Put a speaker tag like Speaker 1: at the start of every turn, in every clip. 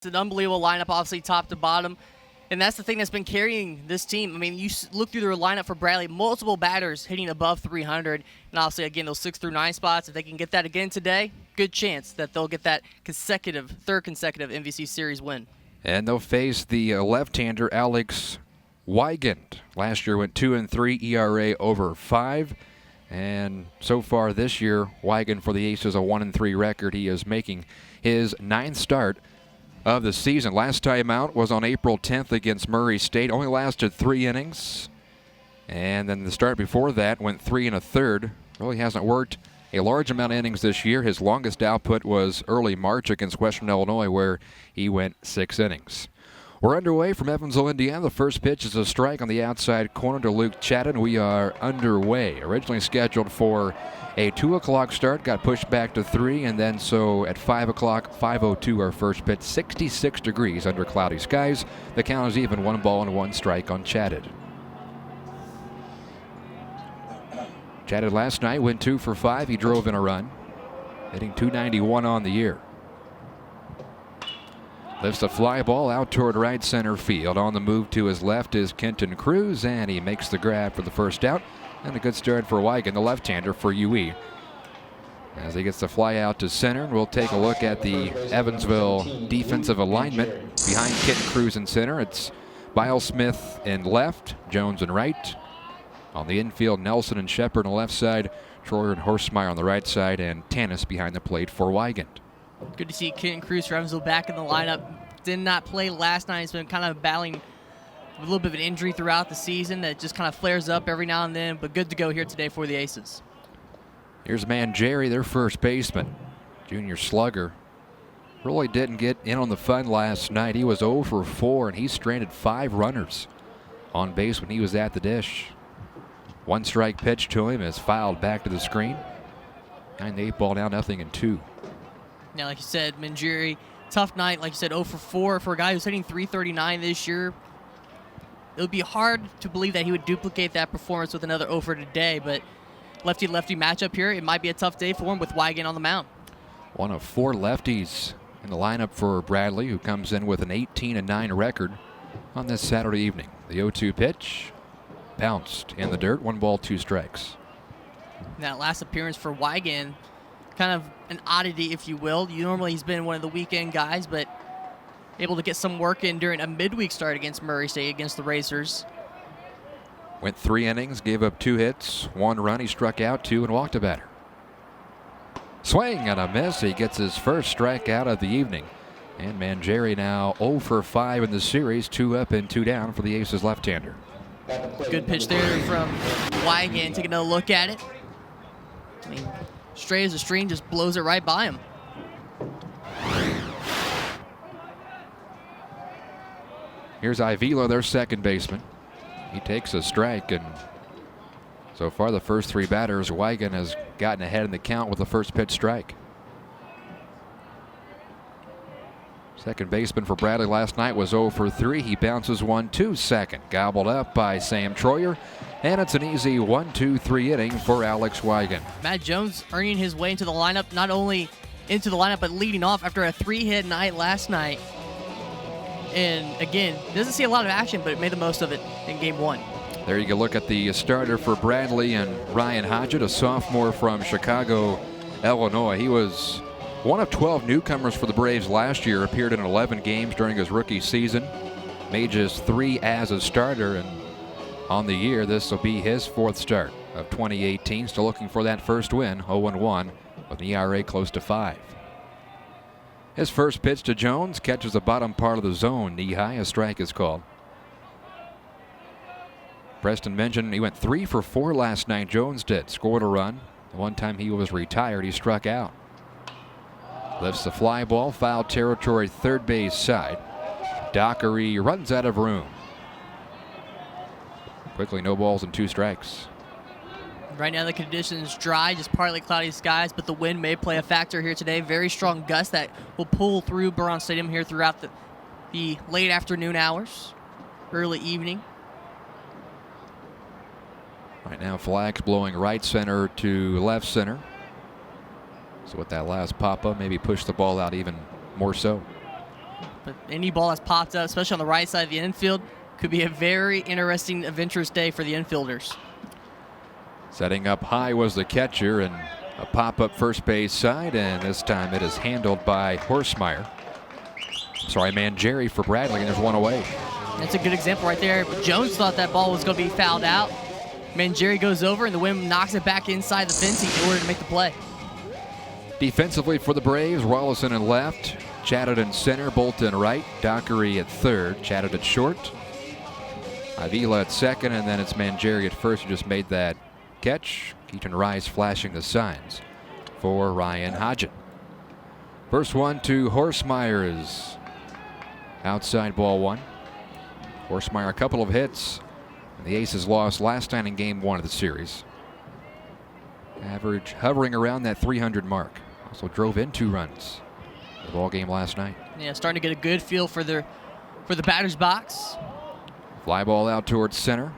Speaker 1: It's an unbelievable lineup, obviously top to bottom, and that's the thing that's been carrying this team. I mean, you look through their lineup for Bradley, multiple batters hitting above 300, and obviously, again, those 6 through 9 spots. If they can get that again today, good chance that they'll get that third consecutive MVC Series win.
Speaker 2: And they'll face the left-hander Alex Weigand. Last year went 2-3, ERA over 5. And so far this year, Weigand for the Aces a 1-3 record. He is making his 9th start of the season. Last time out was on April 10th against Murray State. Only lasted 3 innings. And then the start before that went 3 1/3. Really hasn't worked a large amount of innings this year. His longest output was early March against Western Illinois, where he went 6 innings. We're underway from Evansville, Indiana. The first pitch is a strike on the outside corner to Luke Chadden. We are underway. Originally scheduled for a 2 o'clock start, got pushed back to 3, and then so at 5 o'clock, 5:02 our first pitch, 66 degrees under cloudy skies. The count is even, 1 ball and 1 strike on Chadden. Chadden last night went 2 for 5. He drove in a run, hitting .291 on the year. Lifts a fly ball out toward right center field. On the move to his left is Kenton Cruz, and he makes the grab for the first out. And a good start for Weigand, the left-hander for UE. As he gets the fly out to center, we'll take a look at the Evansville defensive alignment. Behind Kenton Cruz in center, it's Bilesmith in left, Jones in right. On the infield, Nelson and Shepard on the left side, Troyer and Horsemeyer on the right side, and Tanis behind the plate for Weigand.
Speaker 1: Good to see Kenton Cruz for Evansville back in the lineup. Did not play last night. He's been kind of battling a little bit of an injury throughout the season that just kind of flares up every now and then, but good to go here today for the Aces.
Speaker 2: Here's man Jerry, their first baseman, junior slugger. Really didn't get in on the fun last night. He was 0 for 4, and he stranded 5 runners on base when he was at the dish. 1 strike pitch to him is fouled back to the screen. 9-8 ball now, 0-2.
Speaker 1: Now, like you said, Mangieri, tough night. Like you said, 0 for 4 for a guy who's hitting .339 this year. It would be hard to believe that he would duplicate that performance with another 0 for today, but lefty-lefty matchup here. It might be a tough day for him with Weigand on the mound.
Speaker 2: One of 4 lefties in the lineup for Bradley, who comes in with an 18-9 record on this Saturday evening. The 0-2 pitch bounced in the dirt. 1 ball, 2 strikes.
Speaker 1: That last appearance for Weigand, kind of an oddity, if you will. Normally he's been one of the weekend guys, but able to get some work in during a midweek start against Murray State, against the Racers.
Speaker 2: Went 3 innings, gave up 2 hits, 1 run. He struck out 2 and walked a batter. Swing and a miss. He gets his first strikeout of the evening. And Mangieri now 0 for 5 in the series, 2 up and 2 down for the Aces left-hander.
Speaker 1: Good pitch there from Weigand. Taking a look at it. I mean, straight as a string, just blows it right by him.
Speaker 2: Here's Ivilo, their second baseman. He takes a strike, and so far the first 3 batters, Weigand has gotten ahead in the count with the first pitch strike. Second baseman for Bradley last night was 0 for 3. He bounces 1-2 second. Gobbled up by Sam Troyer. And it's an easy 1-2-3 inning for Alex Weigand.
Speaker 1: Matt Jones earning his way into the lineup, not only into the lineup, but leading off after a 3-hit night last night. And again, doesn't see a lot of action, but made the most of it in game 1.
Speaker 2: There you can look at the starter for Bradley and Ryan Hodgett, a sophomore from Chicago, Illinois. He was one of 12 newcomers for the Braves last year, appeared in 11 games during his rookie season, made just 3 as a starter, and on the year, this will be his 4th start of 2018. Still looking for that first win, 0-1, with an ERA close to 5. His first pitch to Jones catches the bottom part of the zone, knee-high. A strike is called. Preston mentioned he went 3 for 4 last night. Jones did. Scored a run. The one time he was retired, he struck out. Lifts the fly ball, foul territory, third base side. Dockery runs out of room. Quickly, no balls and 2 strikes.
Speaker 1: Right now the conditions dry, just partly cloudy skies, but the wind may play a factor here today. Very strong gusts that will pull through Buron Stadium here throughout the late afternoon hours, early evening.
Speaker 2: Right now flags blowing right center to left center. So with that last pop-up, maybe push the ball out even more so.
Speaker 1: But any ball that's popped up, especially on the right side of the infield, could be a very interesting, adventurous day for the infielders.
Speaker 2: Setting up high was the catcher, and a pop-up first base side, and this time it is handled by Mangieri for Bradley, and there's one away.
Speaker 1: That's a good example right there. Jones thought that ball was going to be fouled out. Mangieri goes over, and the wind knocks it back inside the fence in order to make the play.
Speaker 2: Defensively for the Braves, Rollison in left, Chatted in center, Bolton right, Dockery at third, Chatted at short, Avila at second, and then it's Mangieri at first who just made that catch. Keaton Rice flashing the signs for Ryan Hodgett. First one to Horsemeyer is outside, ball one. Horsemeyer, a couple of hits. The Aces lost last night in game one of the series. Average hovering around that 300 mark. Also drove in 2 runs in the ball game last night.
Speaker 1: Yeah, starting to get a good feel for the batter's box.
Speaker 2: Fly ball out towards center.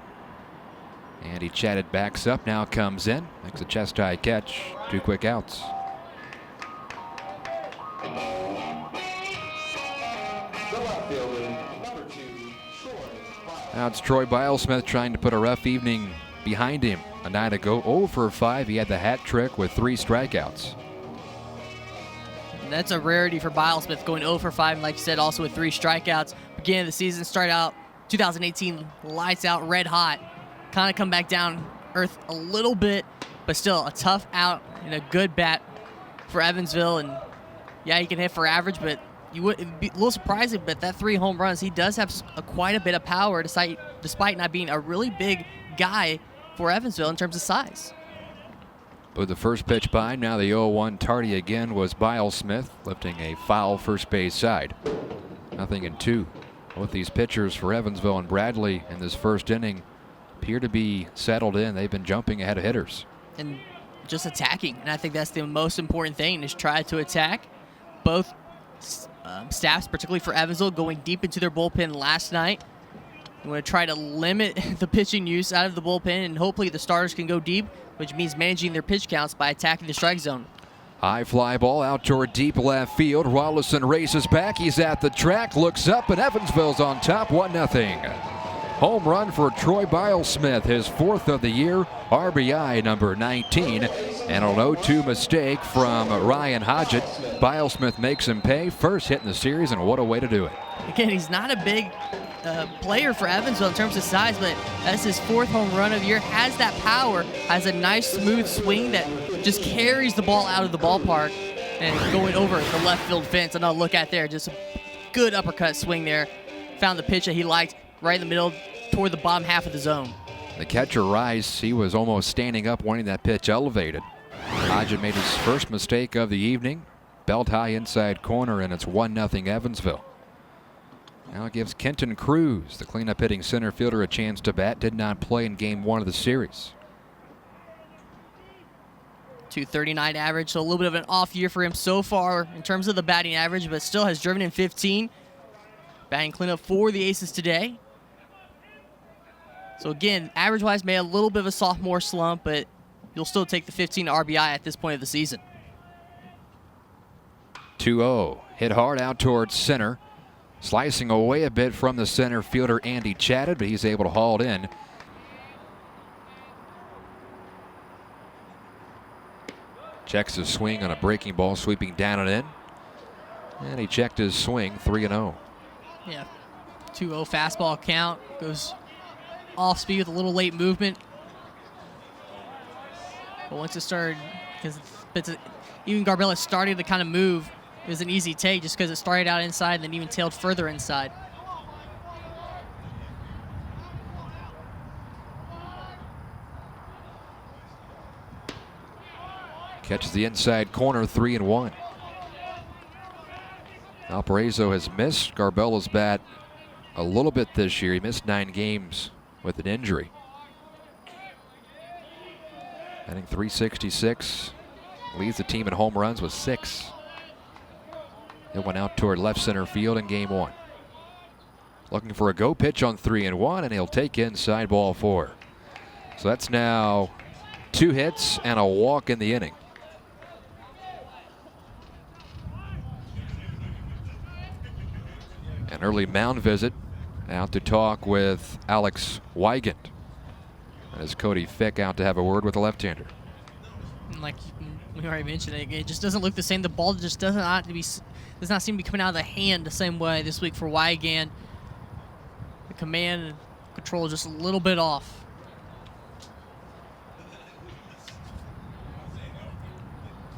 Speaker 2: Andy Chatted backs up, now comes in, makes a chest high catch, 2 quick outs. Now it's Troy Bilesmith trying to put a rough evening behind him. A night ago, 0 for 5. He had the hat trick with 3 strikeouts.
Speaker 1: And that's a rarity for Bilesmith, going 0 for 5, and like you said, also with 3 strikeouts. Beginning of the season, started out 2018 lights out, red hot. Kind of come back down earth a little bit, but still a tough out and a good bat for Evansville. And yeah, he can hit for average, but it'd be a little surprising, but that 3 home runs, he does have quite a bit of power despite not being a really big guy for Evansville in terms of size.
Speaker 2: With the first pitch by, now the 0-1 tardy again was Bilesmith, lifting a foul first base side. 0-2. Both these pitchers for Evansville and Bradley in this first inning appear to be settled in. They've been jumping ahead of hitters.
Speaker 1: And just attacking, and I think that's the most important thing, is try to attack. Both staffs, particularly for Evansville, going deep into their bullpen last night. We want to try to limit the pitching use out of the bullpen, and hopefully the starters can go deep, which means managing their pitch counts by attacking the strike zone.
Speaker 2: High fly ball out toward deep left field. Rollison races back. He's at the track, looks up, and Evansville's on top, 1-0. Home run for Troy Bilesmith, his 4th of the year, RBI number 19. And an 0-2 mistake from Ryan Hodgett. Bilesmith makes him pay. First hit in the series, and what a way to do it.
Speaker 1: Again, he's not a big player for Evansville in terms of size, but that's his 4th home run of the year. Has that power, has a nice smooth swing that just carries the ball out of the ballpark and going over the left field fence. Another look at there, just a good uppercut swing there. Found the pitch that he liked right in the middle toward the bottom half of the zone.
Speaker 2: The catcher Rice, he was almost standing up wanting that pitch elevated. Hodgett made his first mistake of the evening. Belt high inside corner, and it's 1-0 Evansville. Now it gives Kenton Cruz, the cleanup hitting center fielder, a chance to bat. Did not play in game 1 of the series.
Speaker 1: .239 average, so a little bit of an off year for him so far in terms of the batting average, but still has driven in 15. Batting cleanup for the Aces today. So again, average-wise, made a little bit of a sophomore slump, but you'll still take the 15 RBI at this point of the season.
Speaker 2: 2-0. Hit hard out towards center. Slicing away a bit from the center fielder Andy Chatted, but he's able to haul it in. Checks his swing on a breaking ball, sweeping down and in. And he checked his swing, 3-0.
Speaker 1: Yeah, 2-0 fastball count. Goes off speed with a little late movement. But once it started, because even Garbella started to kind of move, it was an easy take just because it started out inside and then even tailed further inside.
Speaker 2: Catches the inside corner, 3-1. Valparaiso has missed Garbella's bat a little bit this year. He missed 9 games with an injury. Batting .366. Leads the team in home runs with 6. It went out toward left center field in game 1. Looking for a go pitch on 3-1, and he'll take inside, ball 4. So that's now 2 hits and a walk in the inning. An early mound visit out to talk with Alex Weigand. As Cody Fick out to have a word with the left-hander.
Speaker 1: Like we already mentioned, it just doesn't look the same. The ball just does not seem to be coming out of the hand the same way this week for Weigand. The command and control is just a little bit off.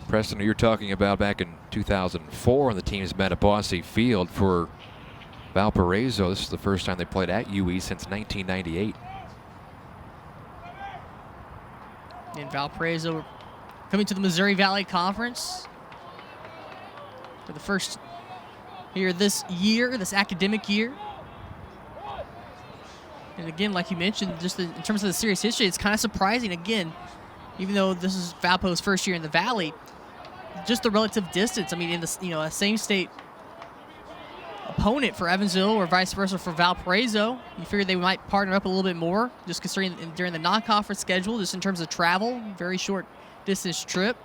Speaker 2: Preston, you're talking about back in 2004 when the teams met at Bosse Field for Valparaiso. This is the first time they played at UE since 1998.
Speaker 1: In Valparaiso, coming to the Missouri Valley Conference for the first here this year, this academic year. And again, like you mentioned, just in terms of the series history, it's kind of surprising. Again, even though this is Valpo's first year in the Valley, just the relative distance. I mean, in the a same state opponent for Evansville or vice versa for Valparaiso, you figured they might partner up a little bit more, just considering during the non-conference schedule, just in terms of travel, very short distance trip.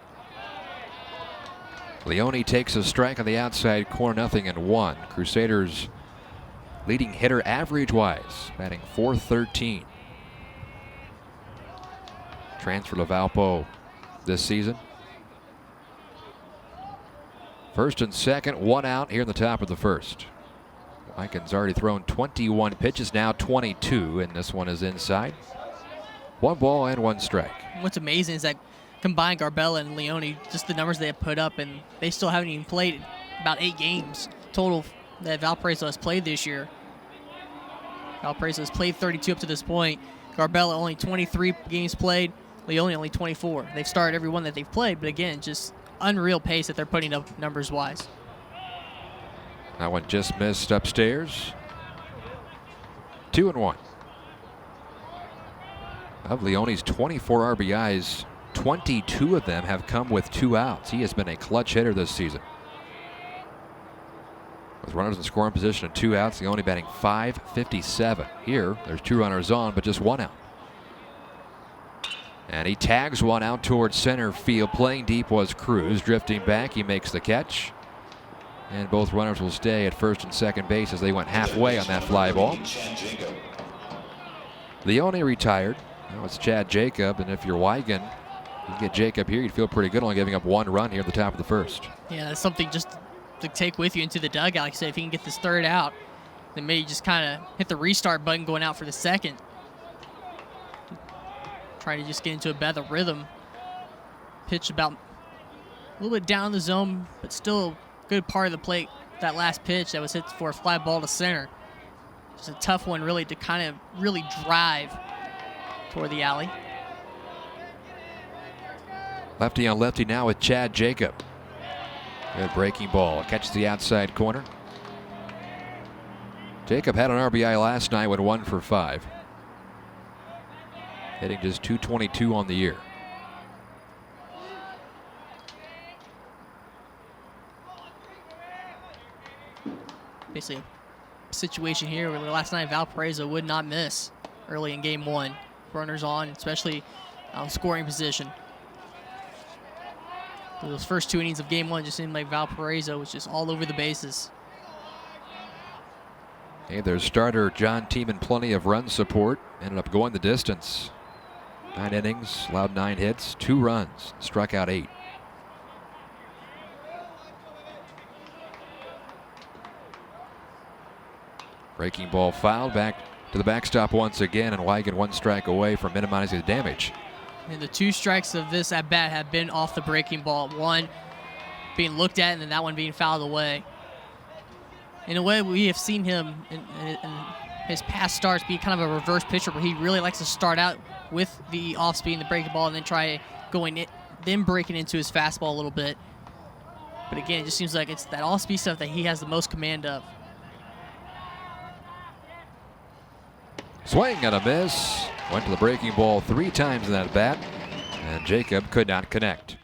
Speaker 2: Leone takes a strike on the outside corner, 0-1. Crusaders leading hitter average-wise, batting .413. Transfer to Valpo this season. First and second, one out here in the top of the first. Weigand's already thrown 21 pitches, now 22, and this one is inside. 1 ball and 1 strike.
Speaker 1: What's amazing is that combined Garbella and Leone, just the numbers they have put up, and they still haven't even played about 8 games total that Valparaiso has played this year. Valparaiso has played 32 up to this point. Garbella only 23 games played. Leone only 24. They've started every one that they've played, but again, just unreal pace that they're putting up numbers-wise.
Speaker 2: That one just missed upstairs. 2-1. Of Leone's 24 RBIs, 22 of them have come with 2 outs. He has been a clutch hitter this season. With runners in scoring position and 2 outs, Leone batting .557. Here, there's 2 runners on, but just 1 out. And he tags one out towards center field. Playing deep was Cruz. Drifting back, he makes the catch. And both runners will stay at first and second base as they went halfway on that fly ball. Leone retired. Now it's Chad Jacob, and if you're Weigand, you get Jacob here, you'd feel pretty good only giving up 1 run here at the top of the first.
Speaker 1: Yeah, that's something just to take with you into the dugout. Like I said, if he can get this 3rd out, then maybe just kind of hit the restart button going out for the 2nd. Trying to just get into a better rhythm. Pitch about a little bit down the zone, but still a good part of the plate. That last pitch that was hit for a fly ball to center. Just a tough one really to kind of really drive toward the alley.
Speaker 2: Lefty on lefty now with Chad Jacob. Good breaking ball. Catches the outside corner. Jacob had an RBI last night, went 1 for 5. Hitting just .222 on the year.
Speaker 1: Basically a situation here where last night Valparaiso would not miss early in game 1. Runners on, especially scoring position. Those first 2 innings of game 1 just seemed like Valparaiso was just all over the bases.
Speaker 2: Hey, their starter John Tiemann, plenty of run support. Ended up going the distance. 9 innings, allowed 9 hits, 2 runs, struck out 8. Breaking ball fouled back to the backstop once again, and Weigand 1 strike away from minimizing the damage.
Speaker 1: And the 2 strikes of this at bat have been off the breaking ball. 1 being looked at, and then that one being fouled away. In a way, we have seen him in his past starts be kind of a reverse pitcher where he really likes to start out with the off speed and the breaking ball and then try going it, then breaking into his fastball a little bit. But again, it just seems like it's that off speed stuff that he has the most command of.
Speaker 2: Swing and a miss. Went to the breaking ball 3 times in that bat, and Jacob could not connect.